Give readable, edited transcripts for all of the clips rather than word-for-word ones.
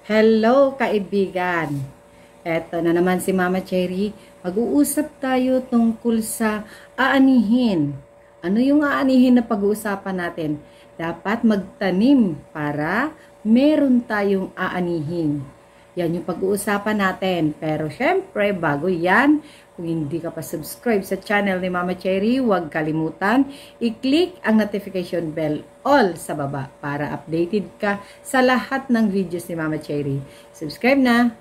Hello kaibigan! Eto na naman si Mama Cherry. Mag-uusap tayo tungkol sa aanihin. Ano yung aanihin na pag-uusapan natin? Dapat magtanim para meron tayong aanihin. Yan yung pag-uusapan natin. Pero syempre, bago yan, kung hindi ka pa subscribe sa channel ni Mama Cherry, huwag kalimutan i-click ang notification bell all sa baba para updated ka sa lahat ng videos ni Mama Cherry. Subscribe na!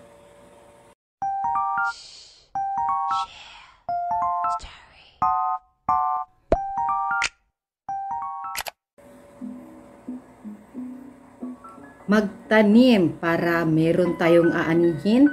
Magtanim para meron tayong aanihin.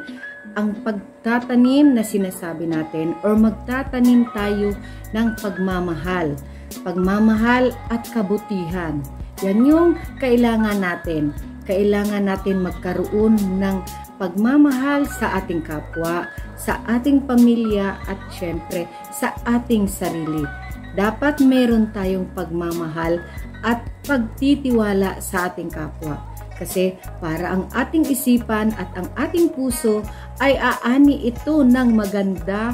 Ang pagtatanim na sinasabi natin or magtatanim tayo ng pagmamahal. Pagmamahal at kabutihan. Yan yung kailangan natin. Kailangan natin magkaroon ng pagmamahal sa ating kapwa, sa ating pamilya at syempre sa ating sarili. Dapat meron tayong pagmamahal at pagtitiwala sa ating kapwa. Kasi para ang ating isipan at ang ating puso ay aani ito ng maganda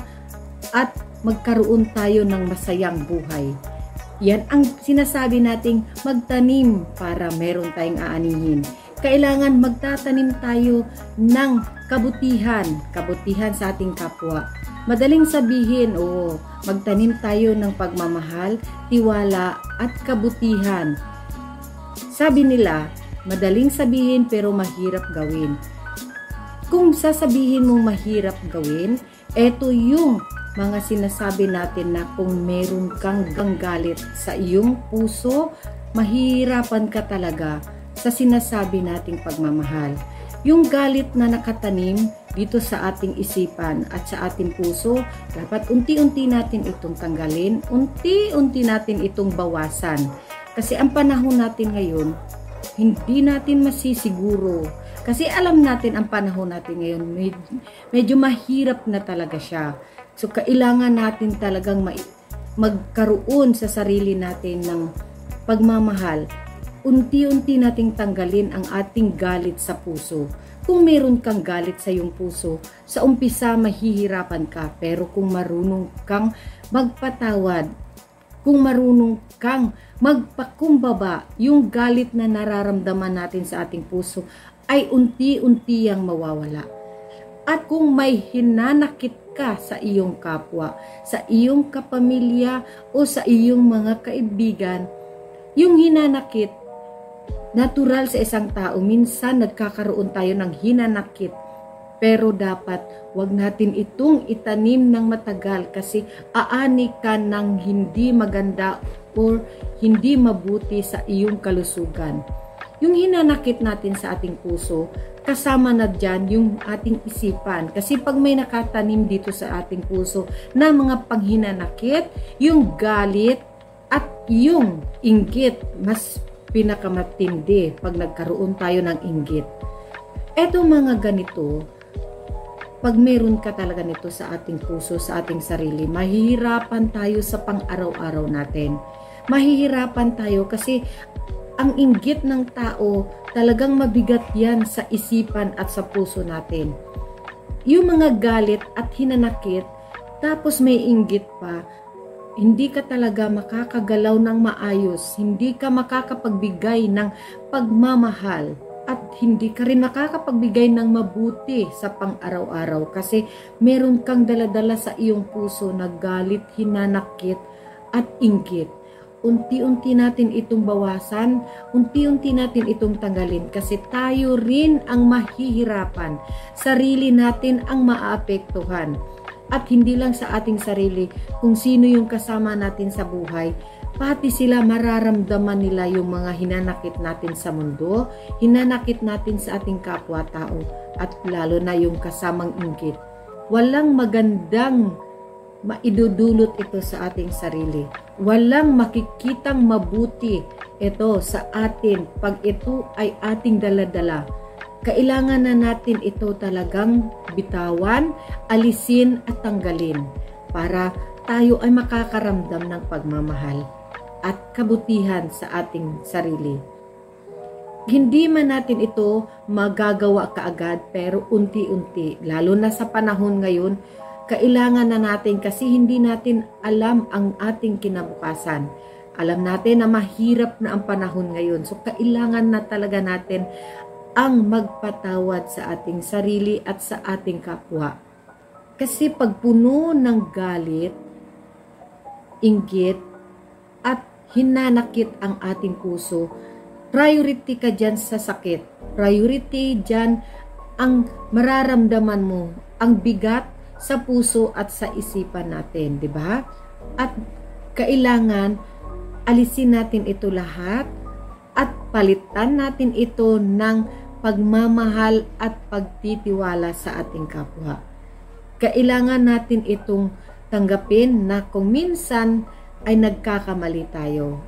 at magkaroon tayo ng masayang buhay. Yan ang sinasabi nating magtanim para meron tayong aanihin. Kailangan magtatanim tayo ng kabutihan, kabutihan sa ating kapwa. Madaling sabihin, magtanim tayo ng pagmamahal, tiwala at kabutihan. Sabi nila, madaling sabihin pero mahirap gawin. Kung sasabihin mong mahirap gawin, eto yung mga sinasabi natin na kung meron kang galit sa iyong puso, mahihirapan ka talaga sa sinasabi nating pagmamahal. Yung galit na nakatanim dito sa ating isipan at sa ating puso, dapat unti-unti natin itong tanggalin, unti-unti natin itong bawasan. Kasi ang panahon natin ngayon, hindi natin masisiguro. Kasi alam natin ang panahon natin ngayon, medyo mahirap na talaga siya. So, kailangan natin talagang magkaroon sa sarili natin ng pagmamahal. Unti-unti nating tanggalin ang ating galit sa puso. Kung meron kang galit sa iyong puso, sa umpisa mahihirapan ka. Pero kung marunong kang magpatawad, kung marunong kang magpakumbaba, yung galit na nararamdaman natin sa ating puso ay unti-unti yang mawawala. At kung may hinanakit ka sa iyong kapwa, sa iyong kapamilya o sa iyong mga kaibigan, yung hinanakit, natural sa isang tao, minsan nagkakaroon tayo ng hinanakit. Pero dapat wag natin itong itanim ng matagal kasi aani ka ng hindi maganda or hindi mabuti sa iyong kalusugan. Yung hinanakit natin sa ating puso, kasama na dyan yung ating isipan. Kasi pag may nakatanim dito sa ating puso na mga panghinanakit, yung galit at yung inggit, mas pinakamatindi pag nagkaroon tayo ng inggit. Etong mga ganito, pag meron ka talaga nito sa ating puso, sa ating sarili, mahihirapan tayo sa pang-araw-araw natin. Mahihirapan tayo kasi ang inggit ng tao, talagang mabigat yan sa isipan at sa puso natin. Yung mga galit at hinanakit, tapos may inggit pa, hindi ka talaga makakagalaw ng maayos, hindi ka makakapagbigay ng pagmamahal. At hindi ka rin makakapagbigay ng mabuti sa pang-araw-araw kasi meron kang daladala sa iyong puso na galit, hinanakit at inggit. Unti-unti natin itong bawasan, unti-unti natin itong tanggalin kasi tayo rin ang mahihirapan. Sarili natin ang maaapektuhan. At hindi lang sa ating sarili, kung sino yung kasama natin sa buhay, pati sila mararamdaman nila yung mga hinanakit natin sa mundo, hinanakit natin sa ating kapwa-tao, at lalo na yung kasamang inggit. Walang magandang maidudulot ito sa ating sarili. Walang makikitang mabuti ito sa atin pag ito ay ating daladala. Kailangan na natin ito talagang bitawan, alisin at tanggalin para tayo ay makakaramdam ng pagmamahal at kabutihan sa ating sarili. Hindi man natin ito magagawa kaagad, pero unti-unti, lalo na sa panahon ngayon, kailangan na natin kasi hindi natin alam ang ating kinabukasan. Alam natin na mahirap na ang panahon ngayon. So kailangan na talaga natin ang magpatawad sa ating sarili at sa ating kapwa. Kasi pag puno ng galit, inggit, at hinanakit ang ating puso, priority ka dyan sa sakit. Priority dyan ang mararamdaman mo, ang bigat sa puso at sa isipan natin, di ba? At kailangan alisin natin ito lahat at palitan natin ito ng pagmamahal at pagtitiwala sa ating kapwa. Kailangan natin itong tanggapin na kung minsan ay nagkakamali tayo.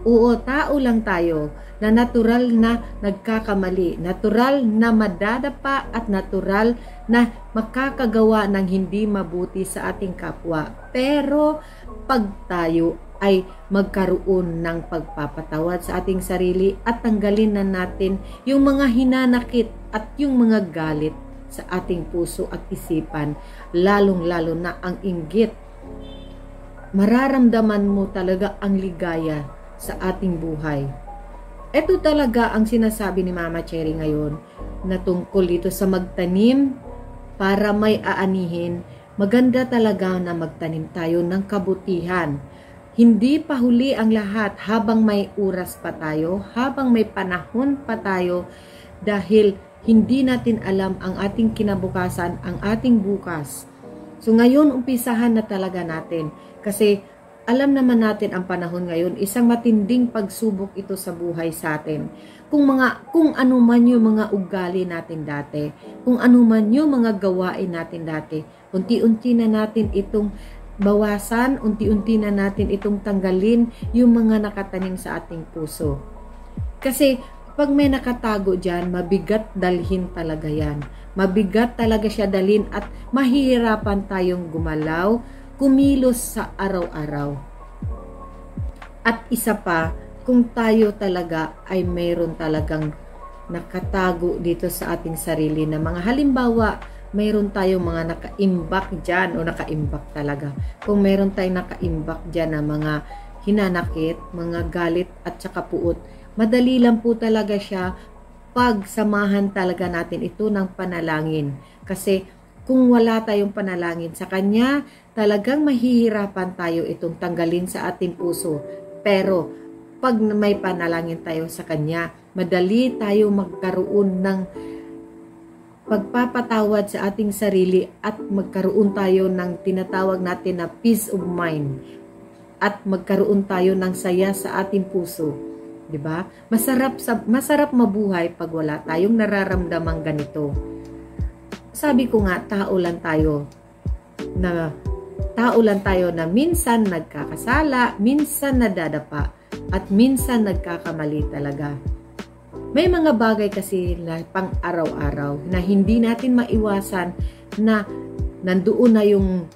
Oo, tao lang tayo na natural na nagkakamali, natural na madadapa at natural na makakagawa ng hindi mabuti sa ating kapwa. Pero pag tayo ay magkaroon ng pagpapatawad sa ating sarili at tanggalin na natin yung mga hinanakit at yung mga galit sa ating puso at isipan, lalong-lalo na ang inggit, mararamdaman mo talaga ang ligaya sa ating buhay. Ito talaga ang sinasabi ni Mama Cherry ngayon na tungkol dito sa magtanim para may aanihin. Maganda talaga na magtanim tayo ng kabutihan. Hindi pa huli ang lahat habang may oras pa tayo, habang may panahon pa tayo, dahil hindi natin alam ang ating kinabukasan, ang ating bukas. So ngayon, umpisahan na talaga natin kasi alam naman natin ang panahon ngayon, isang matinding pagsubok ito sa buhay sa atin. Kung ano man yung mga ugali natin dati, kung ano man yung mga gawain natin dati, unti-unti na natin itong bawasan, unti-unti na natin itong tanggalin yung mga nakatanim sa ating puso. Kasi pag may nakatago dyan, mabigat dalhin talaga yan. Mabigat talaga siya dalhin at mahihirapan tayong gumalaw, kumilos sa araw-araw. At isa pa, kung tayo talaga ay mayroon talagang nakatago dito sa ating sarili na mga halimbawa, mayroon tayong mga nakaimbak dyan o nakaimbak talaga. Kung mayroon tayong nakaimbak dyan na mga hinanakit, mga galit at saka puot, madali lang po talaga siya pagsamahan talaga natin ito ng panalangin. Kasi kung wala tayong panalangin sa Kanya, talagang mahihirapan tayo itong tanggalin sa ating puso. Pero pag may panalangin tayo sa Kanya, madali tayo magkaroon ng pagpapatawad sa ating sarili at magkaroon tayo ng tinatawag natin na peace of mind at magkaroon tayo ng saya sa ating puso. 'Di ba? Masarap mabuhay pag wala tayong nararamdamang ganito. Sabi ko nga, tao lang tayo na minsan nagkakasala, minsan nadadapa, at minsan nagkakamali talaga. May mga bagay kasi na pang araw-araw na hindi natin maiwasan na nandoon na yung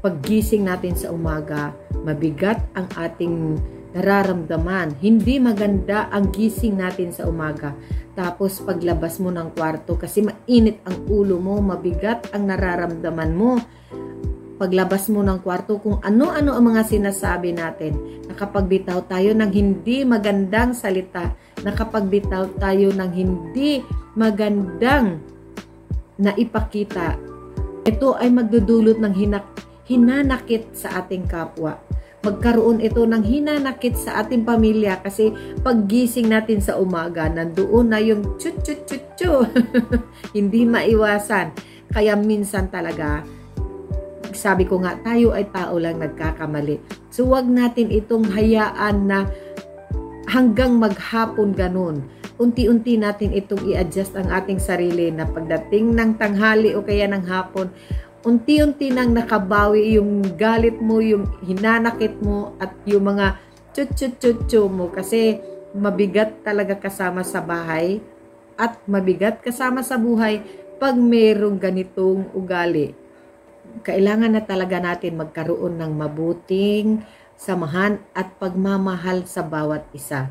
paggising natin sa umaga, mabigat ang ating nararamdaman. Hindi maganda ang gising natin sa umaga. Tapos paglabas mo ng kwarto kasi mainit ang ulo mo, mabigat ang nararamdaman mo. Paglabas mo ng kwarto, kung ano-ano ang mga sinasabi natin, nakapagbitaw tayo ng hindi magandang salita, nakapagbitaw tayo ng hindi magandang naipakita. Ito ay magdudulot ng hinanakit sa ating kapwa. Magkaroon ito ng hinanakit sa ating pamilya kasi paggising natin sa umaga, nandoon na yung chut-chut-chut-chut. Hindi maiwasan. Kaya minsan talaga, sabi ko nga, tayo ay tao lang nagkakamali. So wag natin itong hayaan na hanggang maghapon ganun. Unti-unti natin itong i-adjust ang ating sarili na pagdating ng tanghali o kaya ng hapon, unti-unti nang nakabawi yung galit mo, yung hinanakit mo at yung mga chut-chut-chut-chut mo kasi mabigat talaga kasama sa bahay at mabigat kasama sa buhay pag mayroong ganitong ugali. Kailangan na talaga natin magkaroon ng mabuting samahan at pagmamahal sa bawat isa.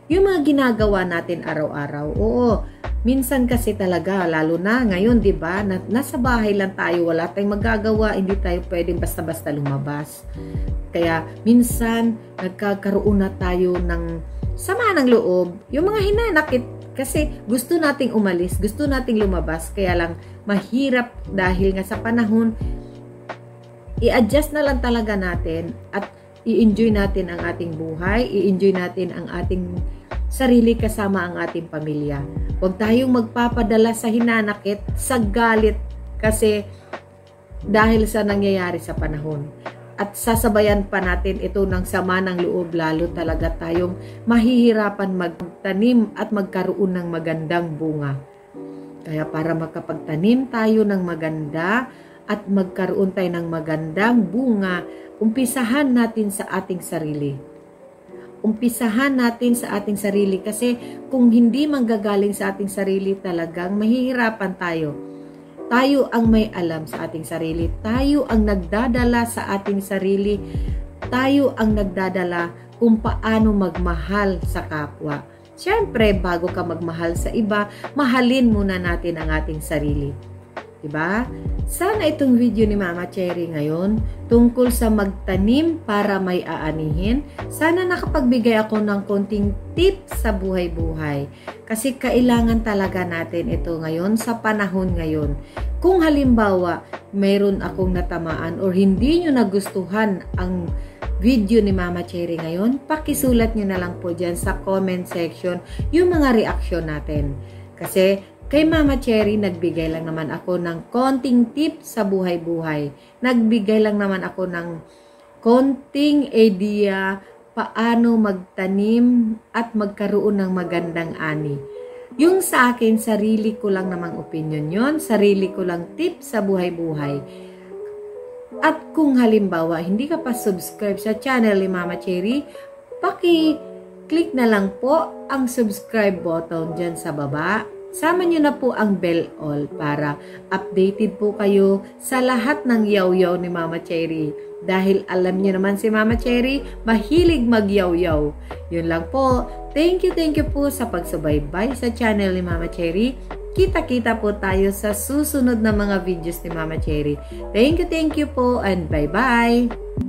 yung mga ginagawa natin araw-araw. Oo, minsan kasi talaga, lalo na ngayon, di ba, nasa bahay lang tayo, wala tayong magagawa, hindi tayo pwedeng basta-basta lumabas. Kaya minsan nagkakaroon na tayo ng sama ng loob, yung mga hinanakit kasi gusto nating umalis, gusto nating lumabas, kaya lang mahirap dahil nga sa panahon, i-adjust na lang talaga natin at i-enjoy natin ang ating buhay, i-enjoy natin ang ating sarili kasama ang ating pamilya. Huwag tayong magpapadala sa hinanakit, sa galit, kasi dahil sa nangyayari sa panahon. At sasabayan pa natin ito ng sama ng loob, lalo talaga tayong mahihirapan magtanim at magkaroon ng magandang bunga. Kaya para makapagtanim tayo ng maganda at magkaroon tayo ng magandang bunga, umpisahan natin sa ating sarili. Umpisahan natin sa ating sarili kasi kung hindi manggagaling sa ating sarili, talagang mahihirapan tayo. Tayo ang may alam sa ating sarili. Tayo ang nagdadala sa ating sarili. Tayo ang nagdadala kung paano magmahal sa kapwa. Siyempre, bago ka magmahal sa iba, mahalin muna natin ang ating sarili. Diba? Sana itong video ni Mama Cherry ngayon tungkol sa magtanim para may aanihin. Sana nakapagbigay ako ng konting tips sa buhay-buhay. Kasi kailangan talaga natin ito ngayon sa panahon ngayon. Kung halimbawa mayroon akong natamaan or hindi nyo nagustuhan ang video ni Mama Cherry ngayon, pakisulat nyo na lang po dyan sa comment section yung mga reaksyon natin. Kasi kay Mama Cherry, nagbigay lang naman ako ng konting tips sa buhay-buhay. Nagbigay lang naman ako ng konting idea paano magtanim at magkaroon ng magandang ani. Yung sa akin, sarili ko lang namang opinion yon, sarili ko lang tips sa buhay-buhay. At kung halimbawa, hindi ka pa subscribe sa channel ni Mama Cherry, paki-click na lang po ang subscribe button dyan sa baba. Sama nyo na po ang bell all para updated po kayo sa lahat ng yaw-yaw ni Mama Cherry. Dahil alam nyo naman si Mama Cherry, mahilig mag-yaw-yaw. Yun lang po. Thank you po sa pagsubaybay sa channel ni Mama Cherry. Kita-kita po tayo sa susunod na mga videos ni Mama Cherry. Thank you po and bye-bye!